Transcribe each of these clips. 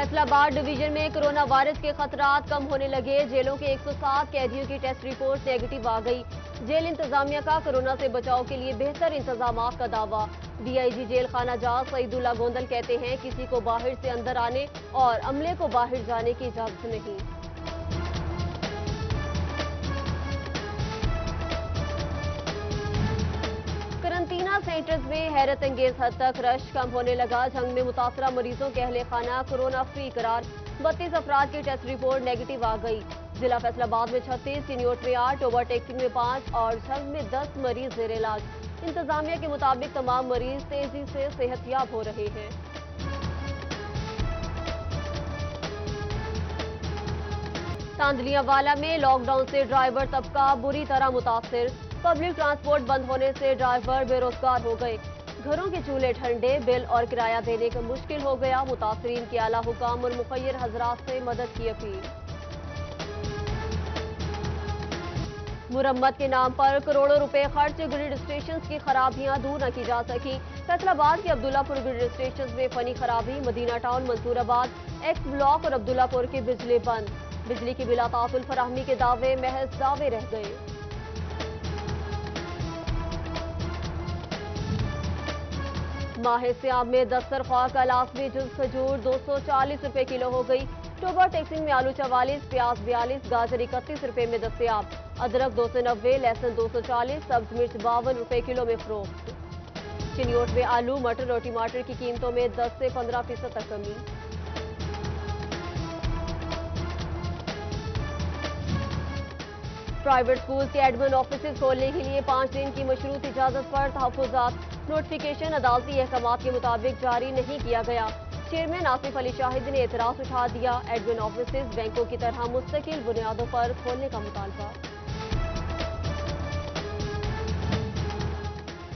فیصل آباد ڈویژن میں corona virus کے خطرات کم ہونے لگے۔ جیلوں کے 107 قیدیوں کی ٹیسٹ رپورٹ نیگیٹو آ گئی۔ جیل انتظامیہ کا کرونا سے بچاؤ کے لیے بہتر انتظامات کا دعویٰ۔ ڈی آئی جی جیل خانہ جات سعید اللہ گوندل کہتے ہیں کسی کو باہر سے اندر آنے اور عملے کو باہر جانے کی اجازت نہیں۔ قرنطینہ سینٹرز میں حیرت انگیز حد تک رش کم ہونے لگا۔ جنگ میں متاثرہ مریضوں کے اہل خانہ کورونا فری قرار۔ 32 افراد کی ٹیسٹ رپورٹ نیگیٹو آ گئی۔ ضلع فیصل آباد میں 36، چنیوٹ میں 8، اوور ٹیکسنگ میں 5 اور جھنگ میں 10 مریض زیر علاج۔ انتظامیہ کے مطابق تمام مریض تیزی سے صحت یاب ہو رہے ہیں۔ تاندلیہ والا میں لاک ڈاؤن سے ڈرائیور طبقہ بری طرح متاثر۔ پبلک ٹرانسپورٹ بند ہونے سے ڈرائیور بے روزگار ہو گئے۔ گھروں کے چولہے ٹھنڈے، بل اور کرایہ دینے کا مشکل ہو گیا۔ متاثرین کی اعلیٰ حکام اور مخیر حضرات سے مدد کی اپیل۔ مرمت کے نام پر کروڑوں روپے خرچ، گریڈ اسٹیشنز کی خرابیاں دور نہ کی جا سکی۔ فیصل آباد کے عبداللہ پور گریڈ اسٹیشنز میں فنی خرابی، مدینہ ٹاؤن، منصور آباد، ایکس بلاک اور عبداللہ پور کی بجلی بند۔ بجلی کی بلا تعطل فراہمی کے دعوے محض دعوے رہ گئے۔ ماہ سیام میں دسترخواں کا لازمی جز کھجور 240 روپے کلو ہو گئی۔ ٹوبر ٹیکسنگ میں آلو 44، پیاز 42، گاجر 31 روپے میں دستیاب۔ ادرک 290، لہسن 240، سبز مرچ 52 روپے کلو میں فروخت۔ چنیوٹ میں آلو، مٹر اور ٹماٹر کی قیمتوں میں 10 سے 15% تک کمی۔ پرائیویٹ سکول کے ایڈمن آفیسز کھولنے کے لیے 5 دن کی مشروط اجازت پر تحفظات۔ نوٹیفیکیشن عدالتی احکامات کے مطابق جاری نہیں کیا گیا۔ چیئرمین آصف علی شاہد نے اعتراض اٹھا دیا۔ ایڈمن آفیسز بینکوں کی طرح مستقل بنیادوں پر کھولنے کا مطالبہ۔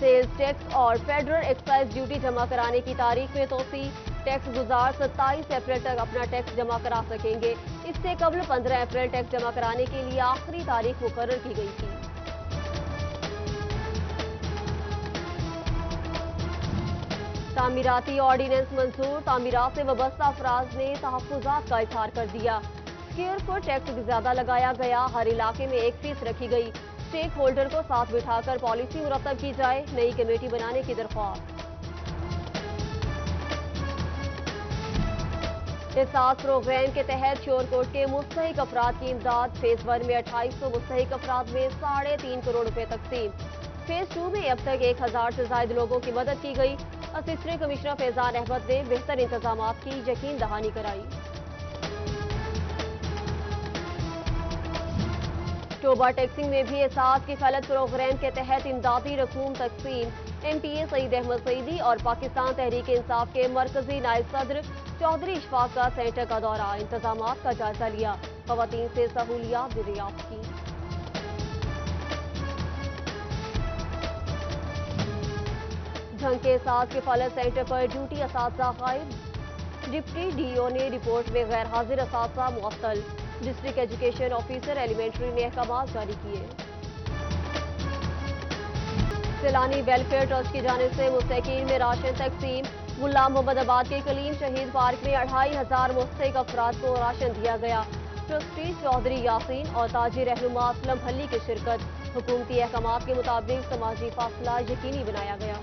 سیلز ٹیکس اور فیڈرل ایکسائز ڈیوٹی جمع کرانے کی تاریخ میں توسیع۔ ٹیکس گزار 27 اپریل تک اپنا ٹیکس جمع کرا سکیں گے۔ اس سے قبل 15 اپریل ٹیکس جمع کرانے کے لیے آخری تاریخ مقرر کی گئی تھی۔ تعمیراتی آرڈیننس منظور، تعمیرات سے وابستہ افراد نے تحفظات کا اظہار کر دیا۔ اسکوائر فٹ ٹیکس زیادہ لگایا گیا، ہر علاقے میں 1% رکھی گئی۔ اسٹیک ہولڈر کو ساتھ بٹھا کر پالیسی مرتب کی جائے، نئی کمیٹی بنانے کی درخواست۔ احساس پروگرام کے تحت شور کوٹ کے مستحق افراد کی امداد۔ فیز 1 میں 2800 مستحق افراد میں 3.5 کروڑ روپے تقسیم۔ فیز 2 میں اب تک 1000 سے زائد لوگوں کی مدد کی گئی۔ اسسٹنٹ کمشنر فیضان احمد نے بہتر انتظامات کی یقین دہانی کرائی۔ ٹوبر ٹیکسنگ میں بھی احساس کفالت پروگرام کے تحت امدادی رقوم تقسیم۔ ایم پی اے سعید احمد سعیدی اور پاکستان تحریک انصاف کے مرکزی نائب صدر چودھری اشفاق کا سینٹر کا دورہ، انتظامات کا جائزہ لیا، خواتین سے سہولیات دریافت کی۔ جھنگ کے احساس کفالت سینٹر پر ڈیوٹی اساتذہ غائب، ڈپٹی ڈی او نے رپورٹ میں غیر حاضر اساتذہ معطل۔ ڈسٹرکٹ ایجوکیشن آفیسر ایلیمنٹری نے احکامات جاری کیے۔ سیلانی ویلفیئر ٹرسٹ کی جانب سے مستحقین میں راشن تقسیم۔ غلام محمد آباد کے کلیم شہید پارک میں 2500 مستحق افراد کو راشن دیا گیا۔ ٹرسٹی چودھری یاسین اور تاجر رہنما اسلم حلی کی شرکت۔ حکومتی احکامات کے مطابق سماجی فاصلہ یقینی بنایا گیا۔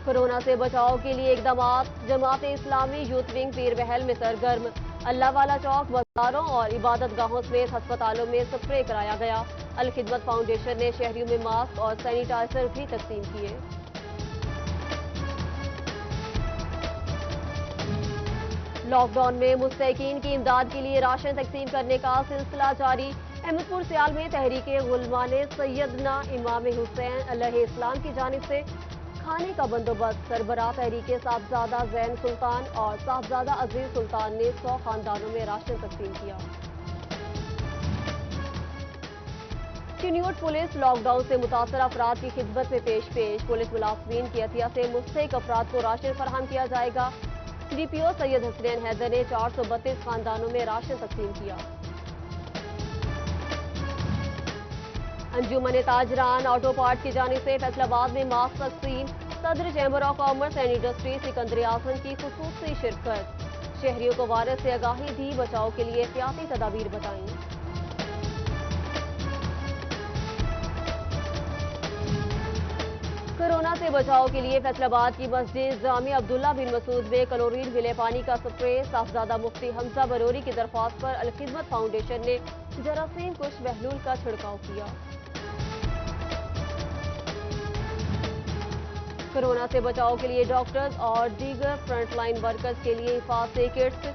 کورونا سے بچاؤ کے لیے اقدامات، جماعت اسلامی یوتھ ونگ پیر محل میں سرگرم۔ اللہ والا چوک، بازاروں اور عبادت گاہوں سمیت ہسپتالوں میں سپرے کرایا گیا۔ الخدمت فاؤنڈیشن نے شہریوں میں ماسک اور سینیٹائزر بھی تقسیم کیے۔ لاک ڈاؤن میں مستحقین کی امداد کے لیے راشن تقسیم کرنے کا سلسلہ جاری۔ احمد پور سیال میں تحریک غلمان سیدنا امام حسین علیہ السلام کی جانب سے کھانے کا بندوبست۔ سربراہ تحریک صاحبزادہ زین سلطان اور صاحبزادہ عزیز سلطان نے 100 خاندانوں میں راشن تقسیم کیا۔ چنیوٹ پولیس لاک ڈاؤن سے متاثرہ افراد کی خدمت میں پیش۔ پولیس ملازمین کی عطیہ سے مستحق افراد کو راشن فراہم کیا جائے گا۔ ڈی پی او سید حسنین حیدر نے 432 خاندانوں میں راشن تقسیم کیا۔ انجمن تاجران آٹو پارٹ کی جانب سے فیصل آباد میں ماسک تقسیم۔ صدر chamber of commerce and industry Sikandar Azam کی خصوصی شرکت، شہریوں کو وائرس سے آگاہی دی، بچاؤ کے لیے احتیاطی تدابیر بتائیں۔ کورونا سے بچاؤ کے لیے فیصل آباد کی مسجد جامع عبداللہ بن مسعود میں کلورین ملے پانی کا سپرے، صاحبزادہ مفتی حمزہ بروری کی درخواست پر الخدمت فاؤنڈیشن نے جراثیم کش محلول کا چھڑکاؤ کیا۔ کورونا سے بچاؤ کے لیے ڈاکٹرز اور دیگر فرنٹ لائن ورکرز کے لیے حفاظتی کٹس،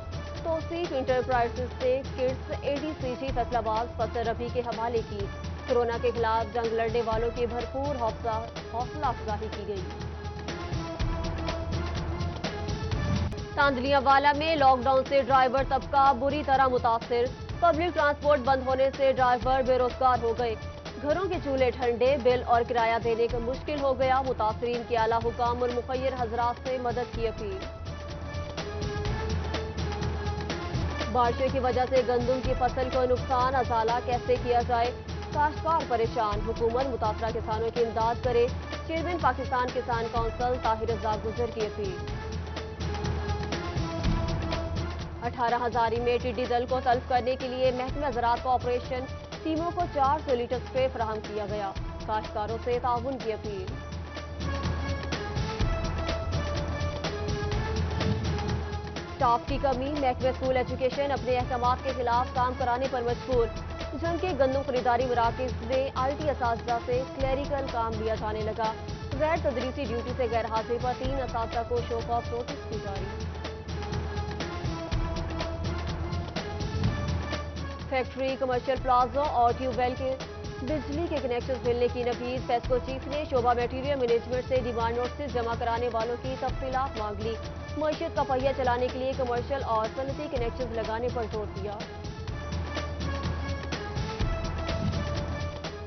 توصیف انٹرپرائزز سے کٹس ADCG فیصل آباد فصل ربی کے حوالے کی۔ کورونا کے خلاف جنگ لڑنے والوں کی بھرپور حوصلہ افزائی کی گئی۔ تاندلیہ والا میں لاک ڈاؤن سے ڈرائیور طبقہ بری طرح متاثر، پبلک ٹرانسپورٹ بند ہونے سے ڈرائیور بے روزگار ہو گئے، گھروں کے چولہے ٹھنڈے، بل اور کرایہ دینے کا مشکل ہو گیا، متاثرین کی اعلیٰ حکام اور مخیر حضرات سے مدد کی اپیل۔ بارشوں کی وجہ سے گندم کی فصل کو نقصان، ازالہ کیسے کیا جائے، کاشتکار پریشان، حکومت متاثرہ کسانوں کی امداد کرے، چیئرمین پاکستان کسان کونسل طاہر رزاق گجر کی اپیل۔ 18 ہزاری میں ٹڈی دل کو تلف کرنے کے لیے محکمہ زراعت کا آپریشن، ٹیموں کو 400 لیٹر سپرے فراہم کیا گیا، کاشتکاروں سے تعاون کی اپیل۔ اسٹاف کی کمی، محکمہ اسکول ایجوکیشن اپنے احکامات کے خلاف کام کرانے پر مجبور، جنگ کے گندم خریداری مراکز میں IT اساتذہ سے کلیریکل کام لیا جانے لگا، غیر تدریسی ڈیوٹی سے غیر حاضری پر 3 اساتذہ کو شو کاز نوٹس بھی جاری۔ فیکٹری، کمرشل پلازوں اور ٹیوب ویل کے بجلی کے کنیکشن ملنے کی نوید، پیسکو چیف نے شعبہ میٹیریل مینجمنٹ سے ڈیمانڈ نوٹس جمع کرانے والوں کی تفصیلات مانگ لی، معیشت کا پہیہ چلانے کے لیے کمرشل اور صنعتی کنیکشن لگانے پر زور دیا۔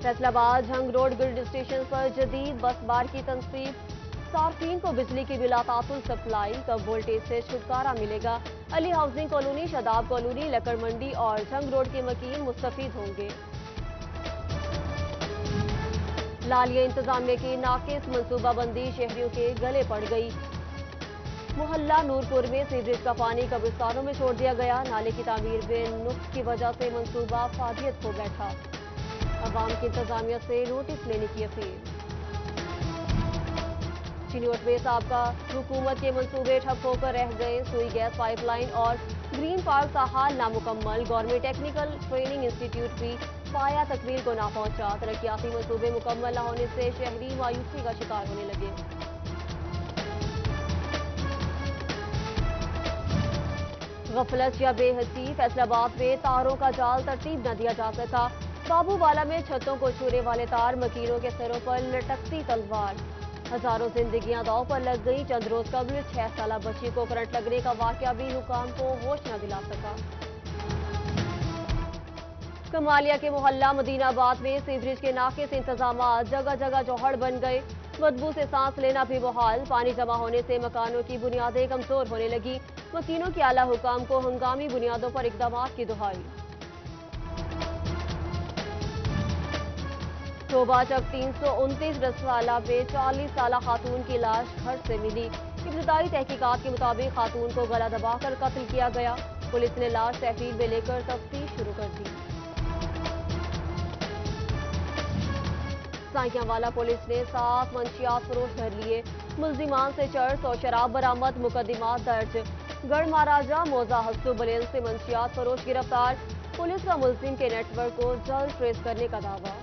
فیصل آباد جھنگ روڈ گرڈ اسٹیشن پر جدید بس بار کی تنصیب، صارفین کو بجلی کی بلا تعطل سپلائی، کم وولٹیج سے چھٹکارا ملے گا، علی ہاؤسنگ کالونی، شاداب کالونی، لکڑ منڈی اور جھنگ روڈ کے مکین مستفید ہوں گے۔ لالیہ انتظامیہ کی ناقص منصوبہ بندی شہریوں کے گلے پڑ گئی، محلہ نورپور میں سیوریج کا پانی قبرستانوں میں چھوڑ دیا گیا، نالے کی تعمیر میں نقص کی وجہ سے منصوبہ فادیت کھو بیٹھا، عوام کی انتظامیہ سے نوٹس لینے کی اپیل۔ چینوٹ میں سابقہ حکومت کے منصوبے ٹھپ ہو کر رہ گئے، سوئی گیس پائپ لائن اور گرین پارک تاحال نامکمل، گورنمنٹ ٹیکنیکل ٹریننگ انسٹیٹیوٹ بھی پایا تکمیل کو نہ پہنچا، ترقیاتی منصوبے مکمل نہ ہونے سے شہری مایوسی کا شکار ہونے لگے۔ غفلت یا بے حسی، فیصل آباد میں تاروں کا جال ترتیب نہ دیا جا سکا، بابو والا میں چھتوں کو چھونے والے تار، مکینوں کے سروں پر لٹکتی تلوار، ہزاروں زندگیاں داؤ پر لگ گئی، چند روز قبل 6 سالہ بچی کو کرنٹ لگنے کا واقعہ بھی حکام کو ہوش نہ دلا سکا۔ کمالیہ کے محلہ مدینہ آباد میں سیوریج کے ناقص انتظامات، جگہ جگہ جوہڑ بن گئے، بدبو سے سانس لینا بھی محال، پانی جمع ہونے سے مکانوں کی بنیادیں کمزور ہونے لگی، مکینوں کے اعلیٰ حکام کو ہنگامی بنیادوں پر اقدامات کی دہائی۔ صوبہ چک 329 رسالہ میں 40 سالہ خاتون کی لاش گھر سے ملی، ابتدائی تحقیقات کے مطابق خاتون کو گلا دبا کر قتل کیا گیا، پولیس نے لاش تحویل میں لے کر تفتیش شروع کر دی۔ سائنکیاں والا پولیس نے 7 منشیات فروش دھر لیے، ملزمان سے چرس اور شراب برآمد، مقدمات درج، گڑھ مہاراجہ موزہ ہسو بلین سے منشیات فروش گرفتار، پولیس کا ملزم کے نیٹ ورک کو جلد ٹریس کرنے کا دعویٰ۔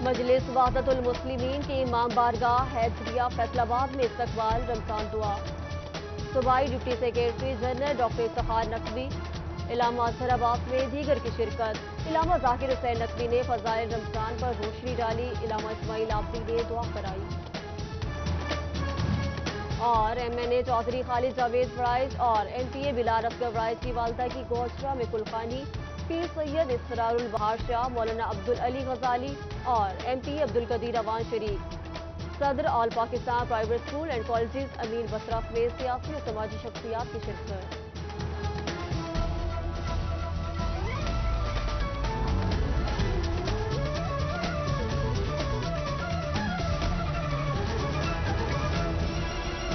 مجلس وحدت المسلمین کی امام بارگاہ حیدریہ فیصل آباد میں استقبال رمضان دعا، صوبائی deputy secretary general doctor Iftikhar Naqvi, علامہ اظہر عباس میں دیگر کی شرکت، علامہ ذاکر حسین نقوی نے فضائل رمضان پر روشنی ڈالی، علامہ اسماعیل آبدی نے دعا کرائی، اور MNA چودھری خالد جاوید فرائض اور MPA بلال اصغر فرائض کی والدہ کی گوجرا میں کلخانی، پیر سید اسرار البہار شاہ، مولانا عبدالعلی غزالی اور MP عبدالقدیر اوان شریک، صدر all Pakistan private school and colleges Amir Basra میں سیاسی و سماجی شخصیات کی شرکت۔